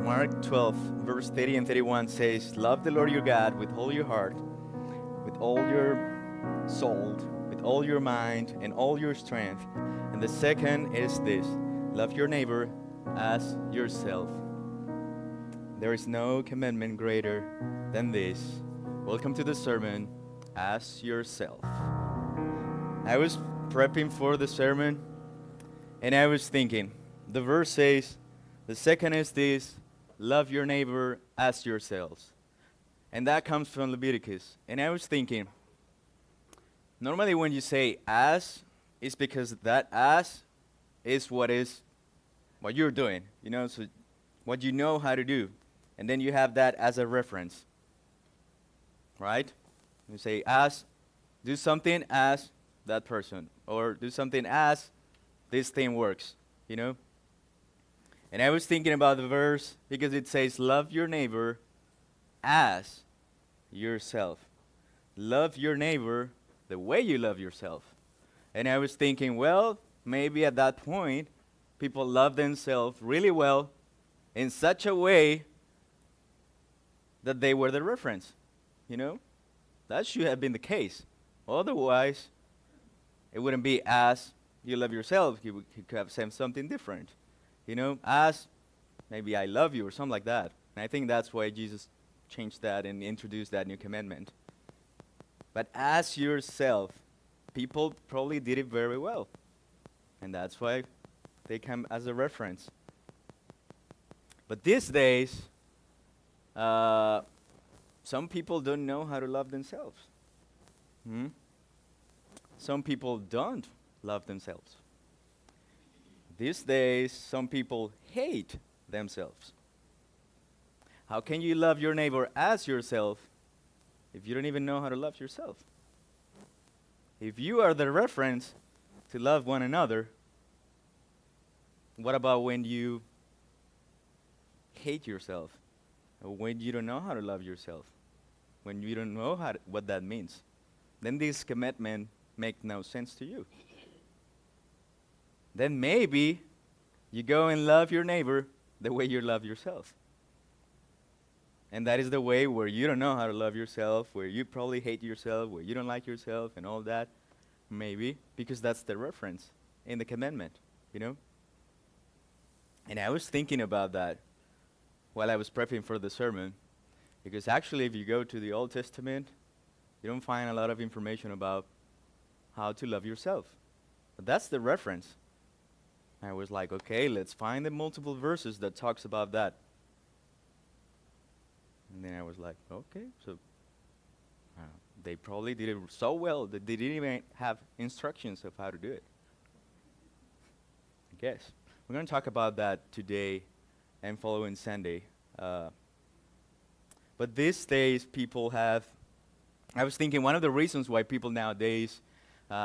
Mark 12, verse 30 and 31 says, Love the Lord your God with all your heart, with all your soul, with all your mind, and all your strength. And the second is this, love your neighbor as yourself. There is no commandment greater than this. Welcome to the sermon, As Yourself. I was prepping for the sermon, and I was thinking, the verse says, the second is this, love your neighbor as yourselves. And that comes from Leviticus. And I was thinking, normally when you say as, it's because that as is what you're doing, so what you know how to do. And then you have that as a reference, right? You say as, do something as that person, or do something as this thing works, And I was thinking about the verse because it says, love your neighbor as yourself. Love your neighbor the way you love yourself. And I was thinking, well, maybe at that point, people love themselves really well in such a way that they were the reference, That should have been the case. Otherwise, it wouldn't be as you love yourself. You could have said something different. As maybe I love you or something like that. And I think that's why Jesus changed that and introduced that new commandment. But as yourself, people probably did it very well. And that's why they come as a reference. But these days, some people don't know how to love themselves. Some people don't love themselves. These days, some people hate themselves. How can you love your neighbor as yourself if you don't even know how to love yourself? If you are the reference to love one another, what about when you hate yourself? Or when you don't know how to love yourself? When you don't know what that means? Then this commitment makes no sense to you. Then maybe you go and love your neighbor the way you love yourself. And that is the way where you don't know how to love yourself, where you probably hate yourself, where you don't like yourself and all that. Maybe, because that's the reference in the commandment, And I was thinking about that while I was prepping for the sermon, because actually if you go to the Old Testament, you don't find a lot of information about how to love yourself. But that's the reference. I was like, okay, let's find the multiple verses that talks about that. And then I was like, okay, so they probably did it so well that they didn't even have instructions of how to do it. I guess. We're going to talk about that today and following Sunday. But these days, people have, I was thinking one of the reasons why people nowadays,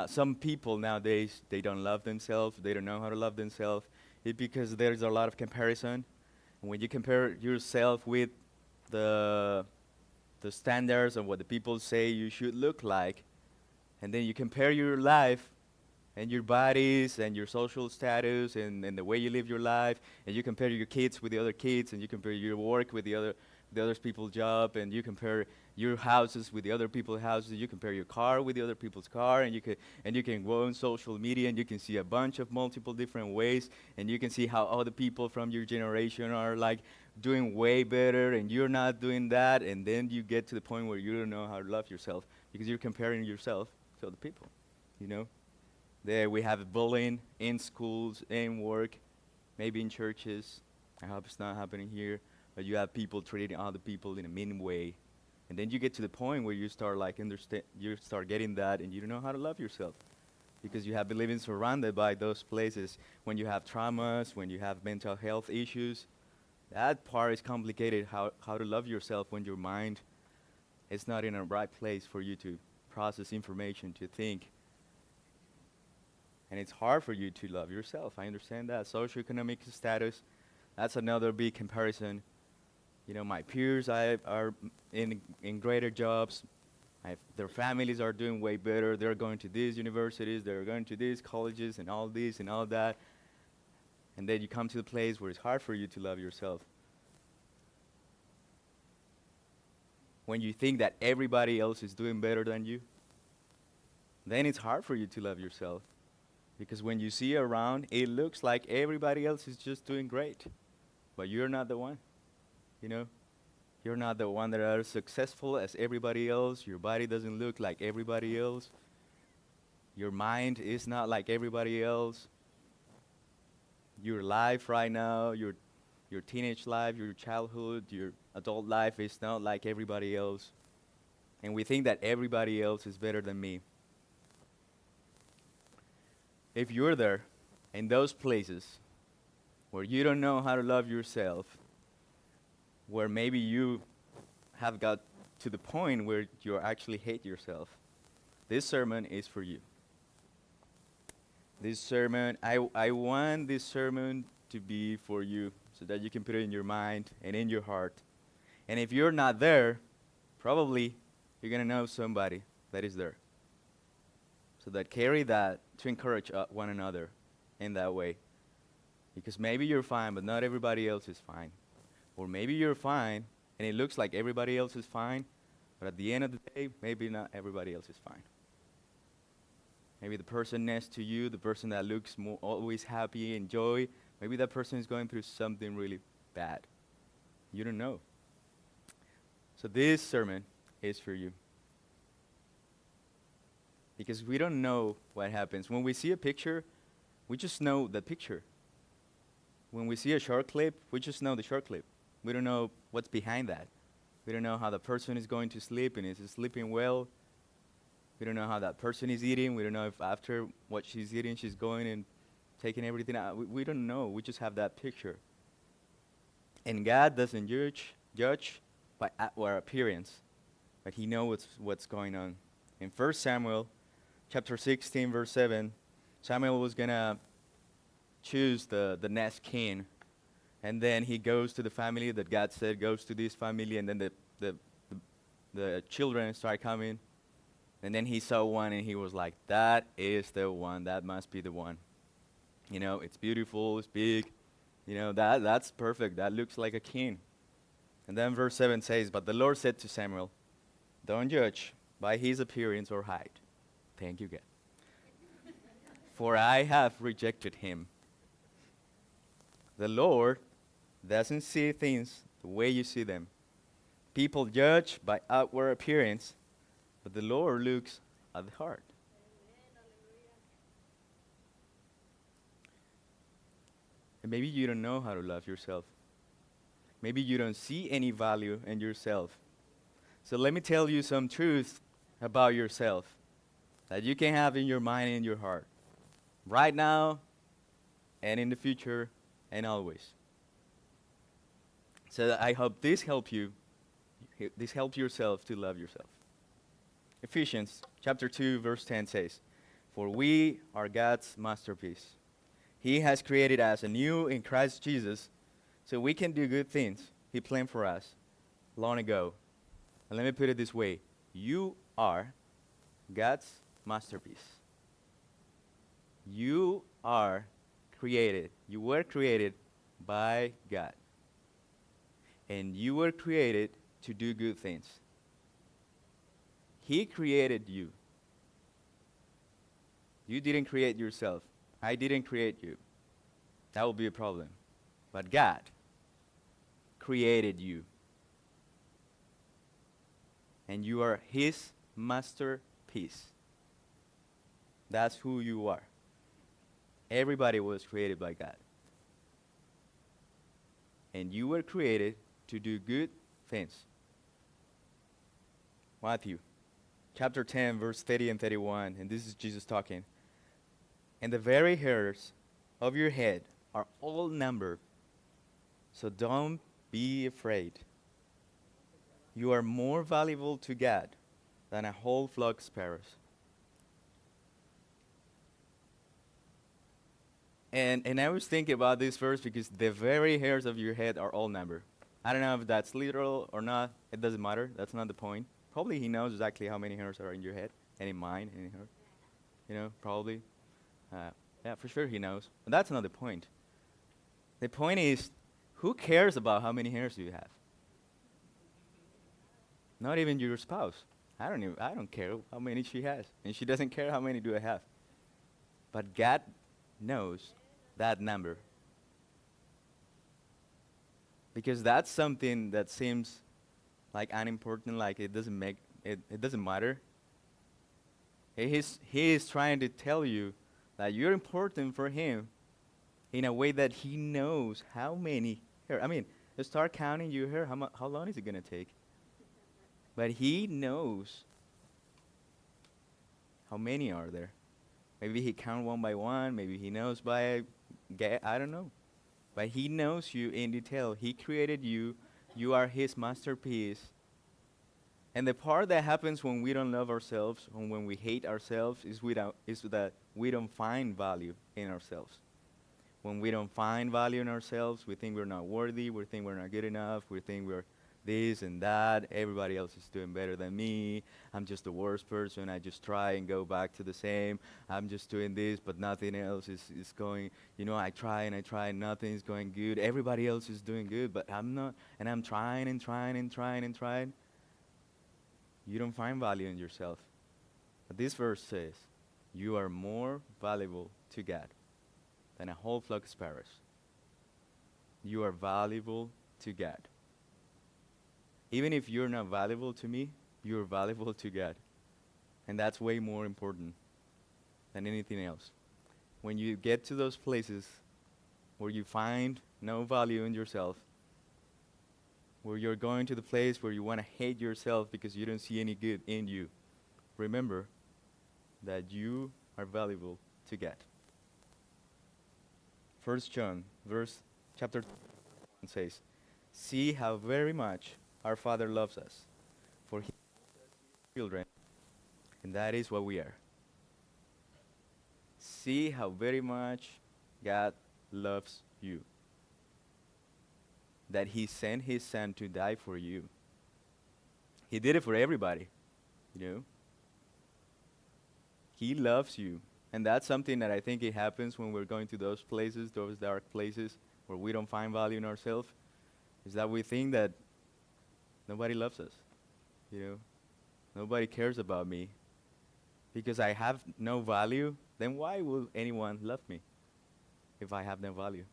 some people nowadays, they don't love themselves, they don't know how to love themselves, is because there's a lot of comparison. And when you compare yourself with the standards of what the people say you should look like, and then you compare your life and your bodies and your social status and the way you live your life, and you compare your kids with the other kids, and you compare your work with the other people's job, and you compare your houses with the other people's houses, you compare your car with the other people's car, and you can go on social media and you can see a bunch of multiple different ways, and you can see how other people from your generation are like doing way better and you're not doing that, and then you get to the point where you don't know how to love yourself because you're comparing yourself to other people, There we have bullying in schools, in work, maybe in churches. I hope it's not happening here. But you have people treating other people in a mean way. And then you get to the point where you start you start getting that and you don't know how to love yourself. Because you have been living surrounded by those places when you have traumas, when you have mental health issues. That part is complicated, how to love yourself when your mind is not in a right place for you to process information, to think. And it's hard for you to love yourself. I understand that. Socioeconomic status, that's another big comparison. My peers are in greater jobs. Their families are doing way better. They're going to these universities. They're going to these colleges and all this and all that. And then you come to the place where it's hard for you to love yourself. when you think that everybody else is doing better than you, then it's hard for you to love yourself. Because when you see around, it looks like everybody else is just doing great. But you're not the one, you know? You're not the one that are successful as everybody else. Your body doesn't look like everybody else. Your mind is not like everybody else. Your life right now, your teenage life, your childhood, your adult life is not like everybody else. And we think that everybody else is better than me. If you're there in those places where you don't know how to love yourself, where maybe you have got to the point where you actually hate yourself, this sermon is for you. This sermon, I want this sermon to be for you so that you can put it in your mind and in your heart. And if you're not there, probably you're going to know somebody that is there. So that carry that to encourage one another in that way. Because maybe you're fine, but not everybody else is fine. Or maybe you're fine, and it looks like everybody else is fine, but at the end of the day, maybe not everybody else is fine. Maybe the person next to you, the person that looks always happy and joy, maybe that person is going through something really bad. You don't know. So this sermon is for you. Because we don't know what happens. When we see a picture, we just know the picture. When we see a short clip, we just know the short clip. We don't know what's behind that. We don't know how the person is going to sleep and is sleeping well. We don't know how that person is eating. We don't know if after what she's eating, she's going and taking everything out. We don't know. We just have that picture. And God doesn't judge by our appearance, but He knows what's going on. In 1 Samuel chapter 16, verse 7, Samuel was going to choose the next king. And then he goes to the family that God said goes to this family. And then the children start coming. And then he saw one and he was like, that is the one. That must be the one. You know, it's beautiful. It's big. You know, that's perfect. That looks like a king. And then verse 7 says, but the Lord said to Samuel, don't judge by his appearance or height. Thank you, God. For I have rejected him. The Lord doesn't see things the way you see them. People judge by outward appearance, but the Lord looks at the heart. And maybe you don't know how to love yourself. Maybe you don't see any value in yourself. So let me tell you some truth about yourself that you can have in your mind and in your heart. Right now and in the future and always. So I hope this helps yourself to love yourself. Ephesians chapter 2 verse 10 says, for we are God's masterpiece. He has created us anew in Christ Jesus so we can do good things He planned for us long ago. And let me put it this way. You are God's masterpiece. You are created. You were created by God. And you were created to do good things. He created you. You didn't create yourself. I didn't create you. That would be a problem. But God created you. And you are His masterpiece. That's who you are. Everybody was created by God. And you were created to do good things. Matthew chapter 10, verse 30 and 31, and this is Jesus talking. And the very hairs of your head are all numbered, so don't be afraid. You are more valuable to God than a whole flock of sparrows. And I was thinking about this verse because the very hairs of your head are all numbered. I don't know if that's literal or not. It doesn't matter. That's not the point. Probably He knows exactly how many hairs are in your head and in mine and in her. You know, probably. Yeah, for sure He knows. But that's not the point. The point is, who cares about how many hairs you have? Not even your spouse. I don't care how many she has. And she doesn't care how many do I have. But God knows that number. Because that's something that seems like unimportant, like it doesn't matter. He is trying to tell you that you're important for him in a way that he knows how many hair. I mean, start counting your hair. How long is it gonna take? But he knows how many are there. Maybe he count one by one. Maybe he knows by I don't know. But he knows you in detail. He created you. You are his masterpiece. And the part that happens when we don't love ourselves, or when we hate ourselves, is that we don't find value in ourselves. When we don't find value in ourselves, we think we're not worthy, we think we're not good enough, we think we're this and that, everybody else is doing better than me, I'm just the worst person, I just try and go back to the same, I'm just doing this, but nothing else is going, I try and nothing is going good, everybody else is doing good, but I'm not, and I'm trying and trying and trying and trying. You don't find value in yourself. But this verse says, you are more valuable to God than a whole flock of sparrows. You are valuable to God. Even if you're not valuable to me, you're valuable to God. And that's way more important than anything else. When you get to those places where you find no value in yourself, where you're going to the place where you want to hate yourself because you don't see any good in you, remember that you are valuable to God. 1 John, chapter 2 says, see how very much our Father loves us, for he loves us his children, and that is what we are. See how very much God loves you, that he sent his son to die for you. He did it for everybody, He loves you. And that's something that I think it happens when we're going to those places, those dark places where we don't find value in ourselves, is that we think that nobody loves us, Nobody cares about me. Because I have no value, then why will anyone love me if I have no value,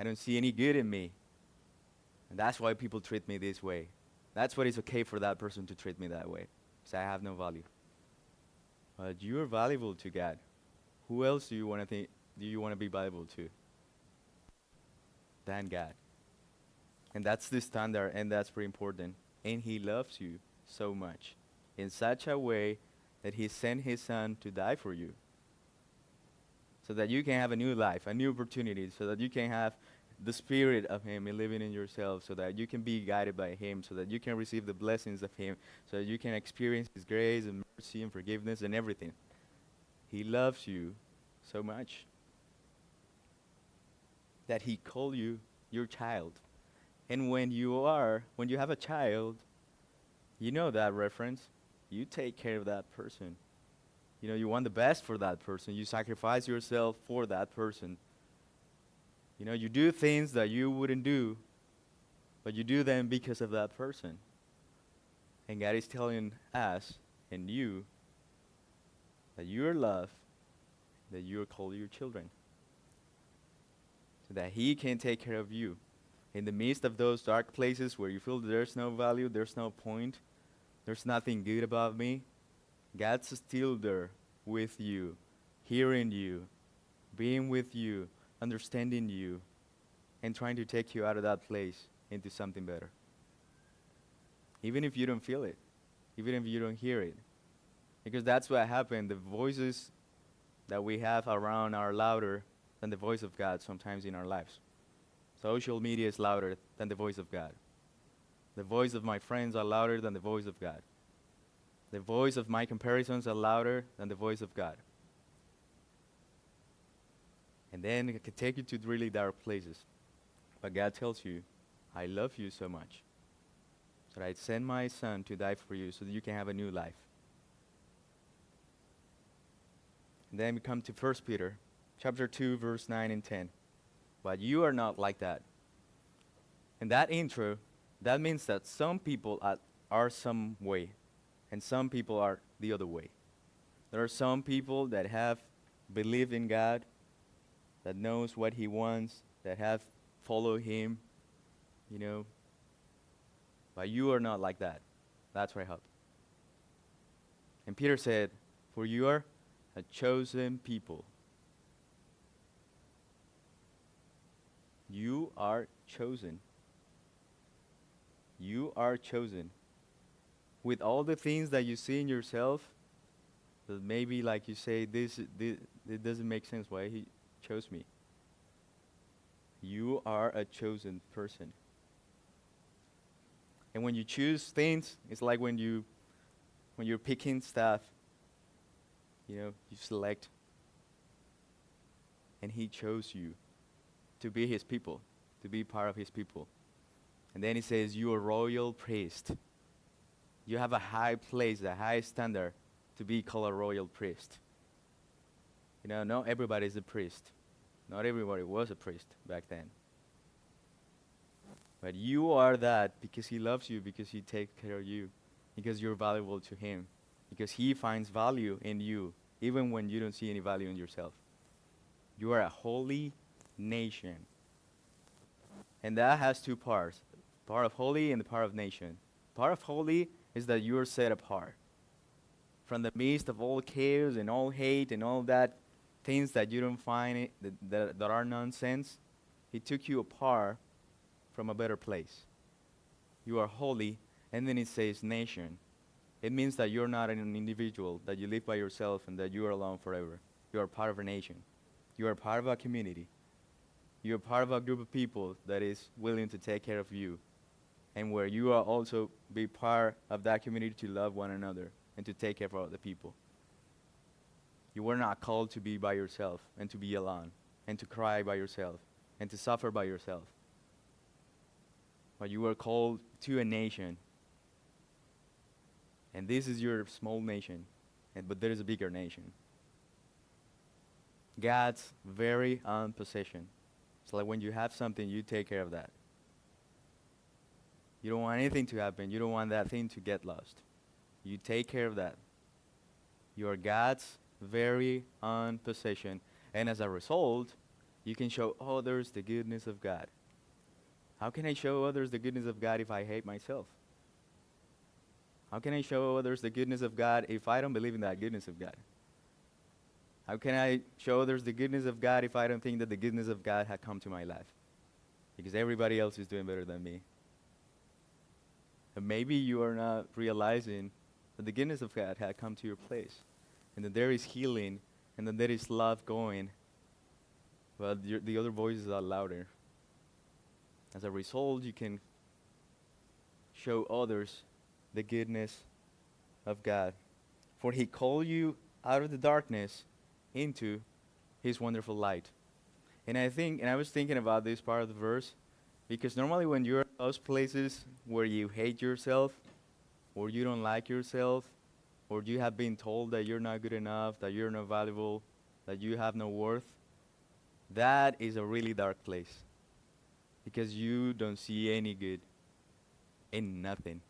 I don't see any good in me. And that's why people treat me this way. That's why it's okay for that person to treat me that way, because I have no value. But you are valuable to God. Who else do you want to be valuable to than God? And that's the standard, and that's pretty important. And he loves you so much, in such a way that he sent his son to die for you, so that you can have a new life, a new opportunity, so that you can have the spirit of him living in yourself, so that you can be guided by him, so that you can receive the blessings of him, so that you can experience his grace and mercy and forgiveness and everything. He loves you so much that he called you your child. And when you have a child, you know that reference. You take care of that person. You want the best for that person. You sacrifice yourself for that person. You do things that you wouldn't do, but you do them because of that person. And God is telling us and you that you are loved, that you are called your children, so that he can take care of you. In the midst of those dark places where you feel there's no value, there's no point, there's nothing good about me, God's still there with you, hearing you, being with you, understanding you, and trying to take you out of that place into something better. Even if you don't feel it, even if you don't hear it. Because that's what happened. The voices that we have around are louder than the voice of God sometimes in our lives. Social media is louder than the voice of God. The voice of my friends are louder than the voice of God. The voice of my comparisons are louder than the voice of God. And then it can take you to really dark places. But God tells you, I love you so much that I sent my son to die for you so that you can have a new life. And then we come to 1 Peter chapter 2, verse 9 and 10. But you are not like that. And that intro, that means that some people are some way, and some people are the other way. There are some people that have believed in God, that knows what He wants, that have followed Him, you know. But you are not like that. That's what I hope. And Peter said, "For you are a chosen people." You are chosen. You are chosen. With all the things that you see in yourself, that maybe like you say, this it doesn't make sense why He chose me. You are a chosen person. And when you choose things, it's like when you're picking stuff, you select, and He chose you to be His people, to be part of His people. And then He says, you are a royal priest. You have a high place, a high standard to be called a royal priest. Not everybody is a priest. Not everybody was a priest back then. But you are that because He loves you, because He takes care of you, because you're valuable to Him, because He finds value in you, even when you don't see any value in yourself. You are a holy nation. And that has two parts, part of holy and the part of nation. Part of holy is that you are set apart from the midst of all chaos and all hate and all that things that you don't find that are nonsense. He took you apart from a better place. You are holy, and then it says nation. It means that you're not an individual, that you live by yourself and that you are alone forever. You are part of a nation. You are part of a community. You are part of a group of people that is willing to take care of you, and where you are also be part of that community to love one another and to take care of other people. You were not called to be by yourself and to be alone and to cry by yourself and to suffer by yourself. But you were called to a nation. And this is your small nation, but there is a bigger nation. God's very own possession. It's like when you have something, you take care of that. You don't want anything to happen. You don't want that thing to get lost. You take care of that. You are God's very own possession. And as a result, you can show others the goodness of God. How can I show others the goodness of God if I hate myself? How can I show others the goodness of God if I don't believe in that goodness of God? How can I show others the goodness of God if I don't think that the goodness of God had come to my life? Because everybody else is doing better than me. And maybe you are not realizing that the goodness of God had come to your place, and that there is healing, and that there is love going, but the other voices are louder. As a result, you can show others the goodness of God. For He called you out of the darkness into His wonderful light. And I was thinking about this part of the verse, because normally when you're in those places where you hate yourself, or you don't like yourself, or you have been told that you're not good enough, that you're not valuable, that you have no worth, that is a really dark place. Because you don't see any good in nothing.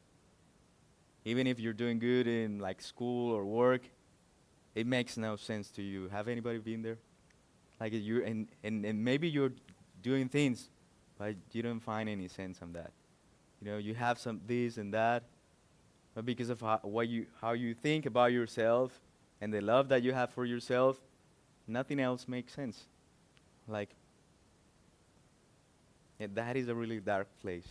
Even if you're doing good in like school or work, it makes no sense to you. Have anybody been there? Like and maybe you're doing things, but you don't find any sense on that. You have some this and that, but because of how you think about yourself and the love that you have for yourself, nothing else makes sense. That is a really dark place.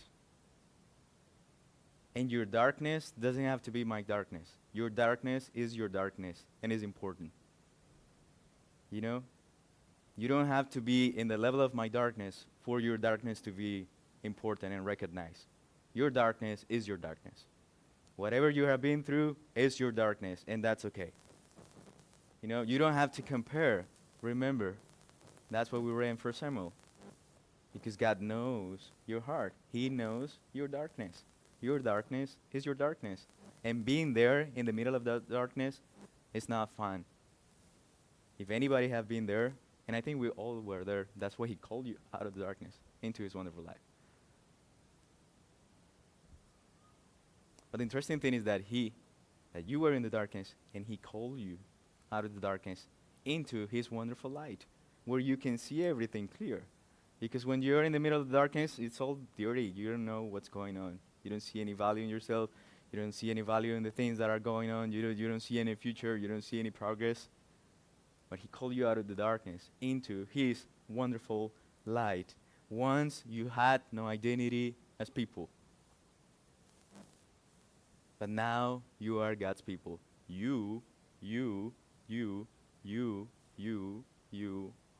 And your darkness doesn't have to be my darkness. Your darkness is your darkness and is important. You don't have to be in the level of my darkness for your darkness to be important and recognized. Your darkness is your darkness. Whatever you have been through is your darkness, and that's okay. You don't have to compare. Remember, that's what we read in 1 Samuel. Because God knows your heart. He knows your darkness. Your darkness is your darkness. And being there in the middle of that darkness is not fun. If anybody have been there, and I think we all were there, that's why He called you out of the darkness into His wonderful light. But the interesting thing is that that you were in the darkness, and he called you out of the darkness into his wonderful light, where you can see everything clear. Because when you're in the middle of the darkness, it's all dirty. You don't know what's going on. You don't see any value in yourself. You don't see any value in the things that are going on. You don't see any future. You don't see any progress. But he called you out of the darkness into his wonderful light. Once you had no identity as people. But now you are God's people. You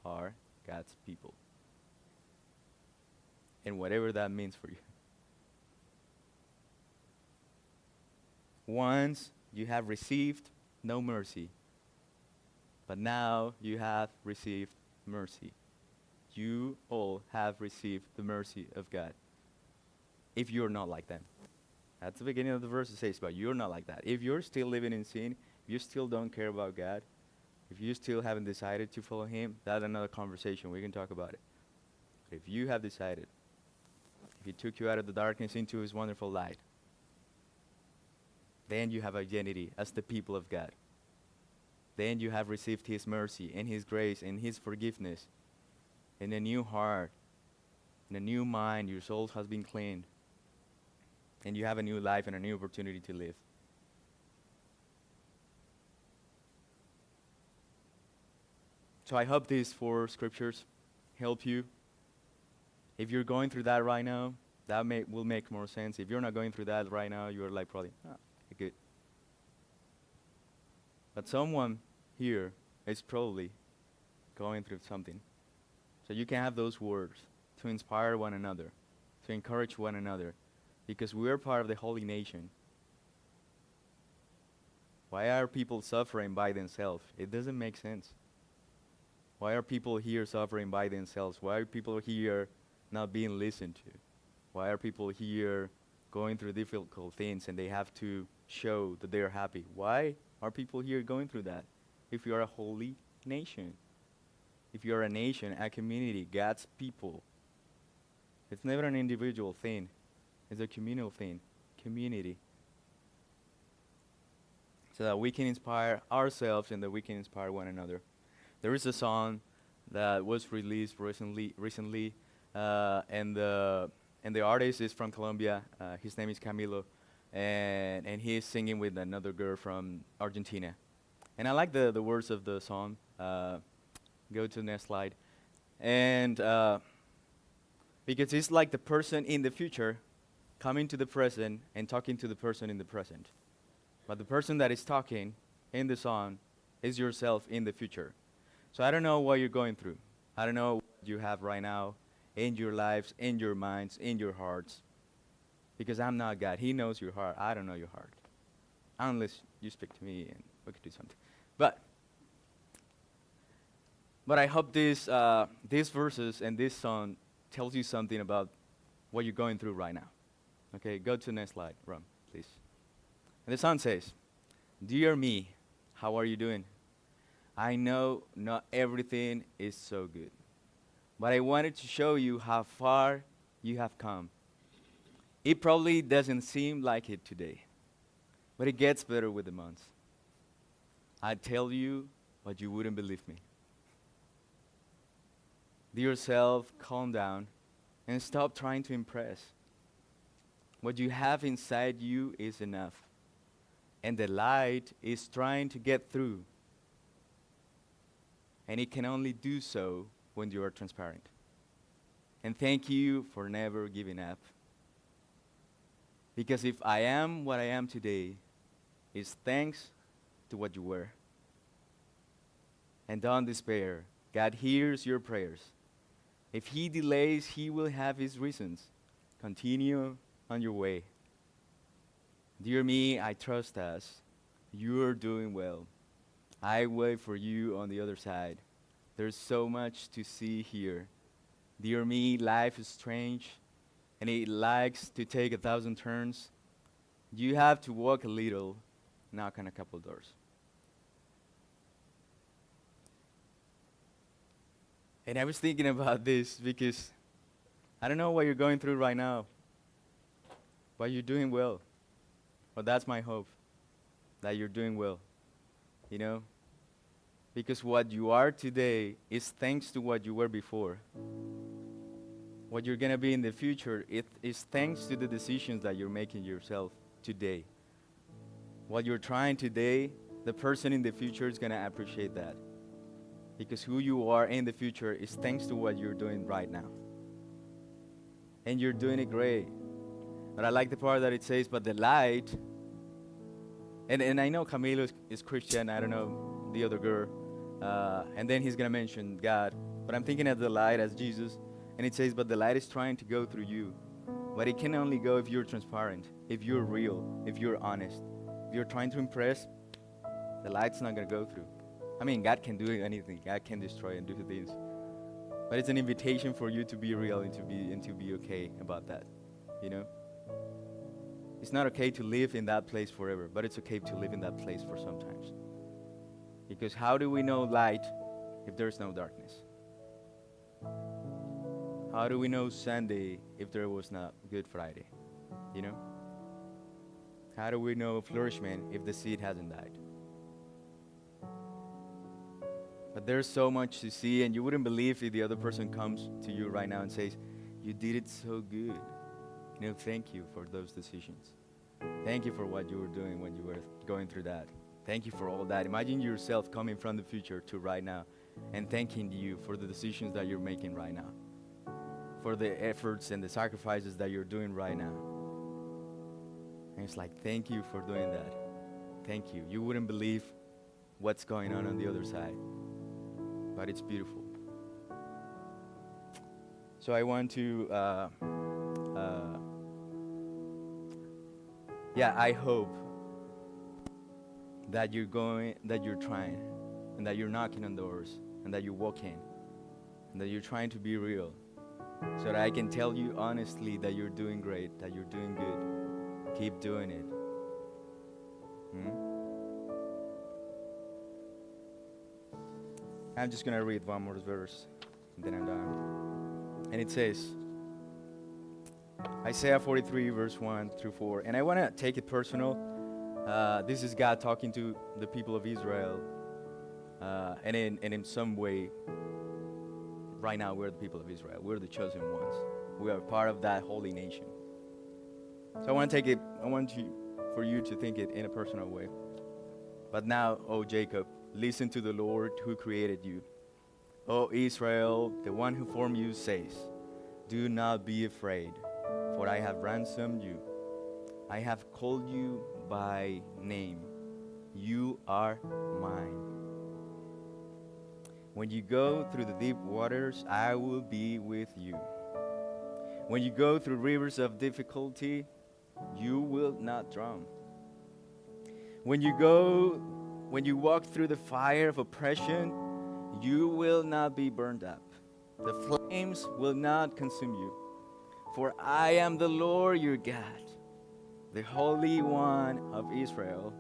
are God's people. And whatever that means for you. Once you have received no mercy, but now you have received mercy. You all have received the mercy of God. If you're not like them. That's the beginning of the verse. It says, but you're not like that. If you're still living in sin, if you still don't care about God, if you still haven't decided to follow him, that's another conversation. We can talk about it. But if you have decided, if he took you out of the darkness into his wonderful light, then you have identity as the people of God. Then you have received his mercy and his grace and his forgiveness. In a new heart, in a new mind, your soul has been cleaned. And you have a new life and a new opportunity to live. So I hope these 4 scriptures help you. If you're going through that right now, that will make more sense. If you're not going through that right now, you're like probably, good. But someone here is probably going through something. So you can have those words to inspire one another, to encourage one another, because we are part of the holy nation. Why are people suffering by themselves? It doesn't make sense. Why are people here suffering by themselves? Why are people here not being listened to? Why are people here going through difficult things and they have to show that they are happy? Why are people here going through that? If you are a holy nation, if you are a nation, a community, God's people, it's never an individual thing. It's a communal thing, community. So that we can inspire ourselves and that we can inspire one another. There is a song that was released recently, and the artist is from Colombia. His name is Camilo, and he is singing with another girl from Argentina. And I like the words of the song. Go to the next slide. And because it's like the person in the future coming to the present and talking to the person in the present. But the person that is talking in the song is yourself in the future. So I don't know what you're going through. I don't know what you have right now in your lives, in your minds, in your hearts. Because I'm not God. He knows your heart. I don't know your heart. Unless you speak to me and we could do something. But I hope these verses and this song tells you something about what you're going through right now. Okay, go to the next slide, Ron, please. And the song says, "Dear me, how are you doing? I know not everything is so good, but I wanted to show you how far you have come. It probably doesn't seem like it today, but it gets better with the months. I'd tell you, but you wouldn't believe me. Dear self, calm down and stop trying to impress. What you have inside you is enough, and the light is trying to get through, and it can only do so when you are transparent. And thank you for never giving up. Because if I am what I am today, it's thanks to what you were. And don't despair. God hears your prayers. If he delays, he will have his reasons. Continue on your way. Dear me, I trust us. You're doing well. I wait for you on the other side. There's so much to see here. Dear me, life is strange, and it likes to take 1,000 turns. You have to walk a little, knock on a couple doors." And I was thinking about this because I don't know what you're going through right now, but you're doing well. Well, that's my hope, that you're doing well, you know? Because what you are today is thanks to what you were before. What you're going to be in the future, it is thanks to the decisions that you're making yourself today. What you're trying today, the person in the future is going to appreciate that. Because who you are in the future is thanks to what you're doing right now. And you're doing it great. But I like the part that it says, but the light, and I know Camilo is Christian, I don't know the other girl, and then he's going to mention God. But I'm thinking of the light as Jesus, and it says, but the light is trying to go through you. But it can only go if you're transparent, if you're real, if you're honest. If you're trying to impress, the light's not going to go through. I mean, God can do anything. God can destroy and do things. But it's an invitation for you to be real and to be okay about that, you know? It's not okay to live in that place forever, but it's okay to live in that place for sometimes. Because how do we know light if there's no darkness? How do we know Sunday if there was not Good Friday? You know? How do we know flourishment if the seed hasn't died? But there's so much to see, and you wouldn't believe if the other person comes to you right now and says, you did it so good. You know, thank you for those decisions. Thank you for what you were doing when you were going through that. Thank you for all that. Imagine yourself coming from the future to right now and thanking you for the decisions that you're making right now, for the efforts and the sacrifices that you're doing right now. And it's like, thank you for doing that. Thank you. You wouldn't believe what's going on the other side. But it's beautiful. So I want to, I hope that you're trying, and that you're knocking on doors, and that you walk in, and that you're trying to be real, so that I can tell you honestly that you're doing great, that you're doing good. Keep doing it. I'm just going to read one more verse, and then I'm done. And it says, Isaiah 43, verse 1 through 4. And I want to take it personal. This is God talking to the people of Israel. And in some way, right now, we're the people of Israel. We're the chosen ones. We are part of that holy nation. So I want for you to think it in a personal way. But now, O Jacob, listen to the Lord who created you. O Israel, the one who formed you says, do not be afraid, for I have ransomed you. I have called you by name. You are mine. When you go through the deep waters, I will be with you. When you go through rivers of difficulty, you will not drown. When you walk through the fire of oppression, you will not be burned up. The flames will not consume you. For I am the Lord your God, the Holy One of Israel,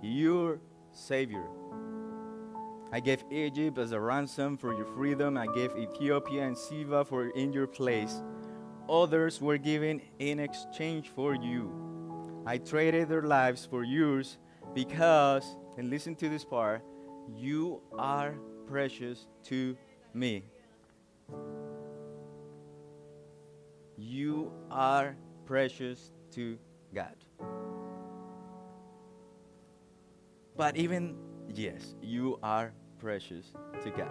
your Savior. I gave Egypt as a ransom for your freedom. I gave Ethiopia and Seba for in your place. Others were given in exchange for you. I traded their lives for yours because, and listen to this part, you are precious to me. You are precious to God. But even, yes, you are precious to God.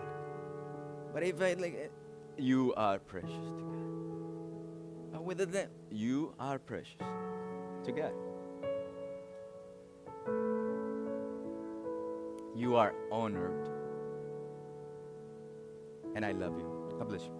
But if I like, you are precious to God. But with that, you are precious to God. You are honored. And I love you. God bless you.